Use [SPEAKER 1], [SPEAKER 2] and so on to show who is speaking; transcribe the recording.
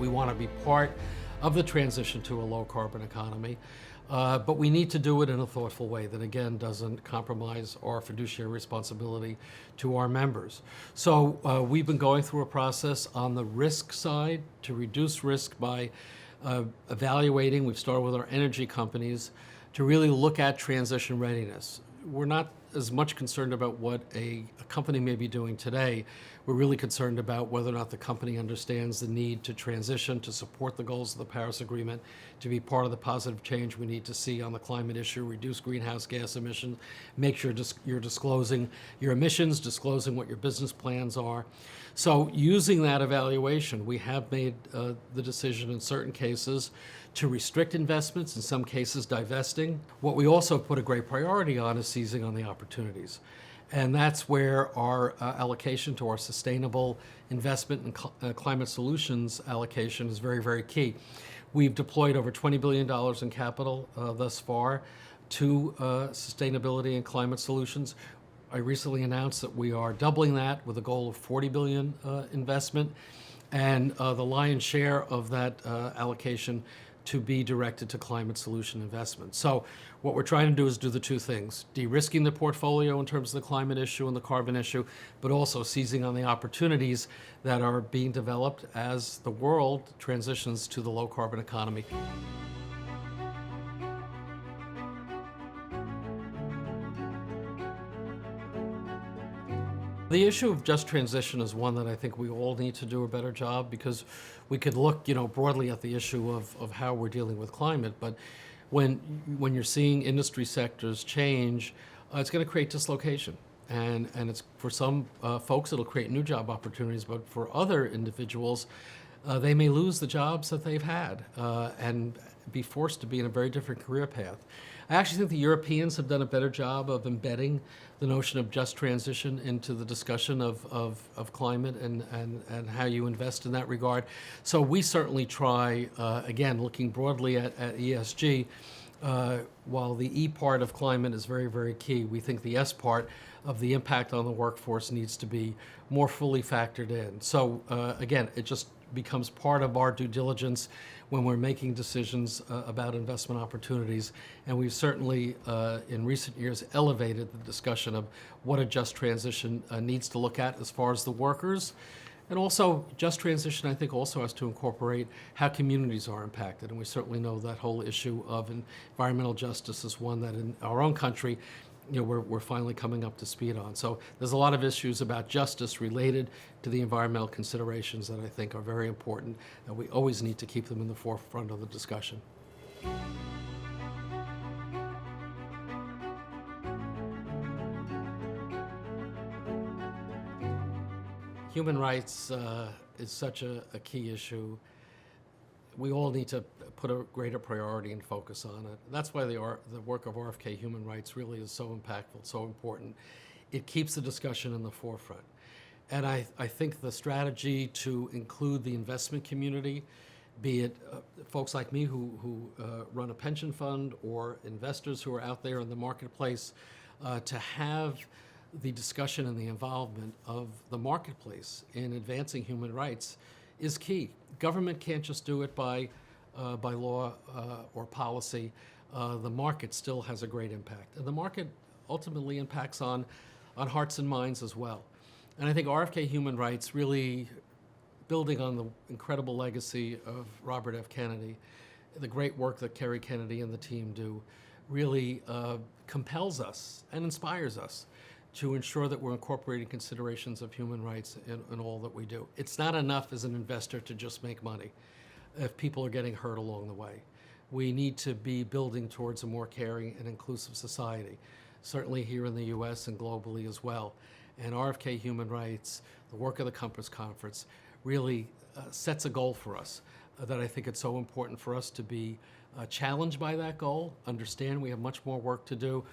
[SPEAKER 1] We want to be part of the transition to a low carbon economy. But we need to do it in a thoughtful way that, again, doesn't compromise our fiduciary responsibility to our members. So we've been going through a process on the risk side to reduce risk by evaluating. We've started with our energy companies to really look at transition readiness. We're not as much concerned about what a company may be doing today. We're really concerned about whether or not the company understands the need to transition, to support the goals of the Paris Agreement, to be part of the positive change we need to see on the climate issue, reduce greenhouse gas emissions, make sure you're disclosing your emissions, disclosing what your business plans are. So using that evaluation, we have made the decision in certain cases to restrict investments, in some cases divesting. What we also put a great priority on is seizing on the opportunities. And that's where our allocation to our sustainable investment and climate solutions allocation is very, very key. We've deployed over $20 billion in capital thus far to sustainability and climate solutions. I recently announced that we are doubling that with a goal of $40 billion investment, and the lion's share of that allocation to be directed to climate solution investments. So what we're trying to do is do the two things: de-risking the portfolio in terms of the climate issue and the carbon issue, but also seizing on the opportunities that are being developed as the world transitions to the low carbon economy. The issue of just transition is one that I think we all need to do a better job, because we could look, broadly at the issue of how we're dealing with climate, but when you're seeing industry sectors change, it's going to create dislocation. And it's, for some folks, it'll create new job opportunities, but for other individuals, they may lose the jobs that they've had and be forced to be in a very different career path. I actually think the Europeans have done a better job of embedding the notion of just transition into the discussion of climate and how you invest in that regard. So we certainly try, again, looking broadly at ESG, while the E part of climate is very, very key, we think the S part of the impact on the workforce needs to be more fully factored in. So again, it just becomes part of our due diligence when we're making decisions about investment opportunities. And we've certainly, in recent years, elevated the discussion of what a just transition needs to look at as far as the workers. And also, just transition, I think, also has to incorporate how communities are impacted. And we certainly know that whole issue of environmental justice is one that in our own country, we're finally coming up to speed on. So there's a lot of issues about justice related to the environmental considerations that I think are very important, and we always need to keep them in the forefront of the discussion. Human rights is such a key issue. We all need to put a greater priority and focus on it. That's why the work of RFK Human Rights really is so impactful, so important. It keeps the discussion in the forefront. And I think the strategy to include the investment community, be it folks like me who run a pension fund, or investors who are out there in the marketplace, to have the discussion and the involvement of the marketplace in advancing human rights is key. Government can't just do it by law or policy. The market still has a great impact. And the market ultimately impacts on hearts and minds as well. And I think RFK Human Rights, really building on the incredible legacy of Robert F. Kennedy, the great work that Kerry Kennedy and the team do, really compels us and inspires us to ensure that we're incorporating considerations of human rights in all that we do. It's not enough as an investor to just make money if people are getting hurt along the way. We need to be building towards a more caring and inclusive society, certainly here in the US and globally as well. And RFK Human Rights, the work of the Compass Conference, really sets a goal for us that I think it's so important for us to be challenged by that goal, understand we have much more work to do.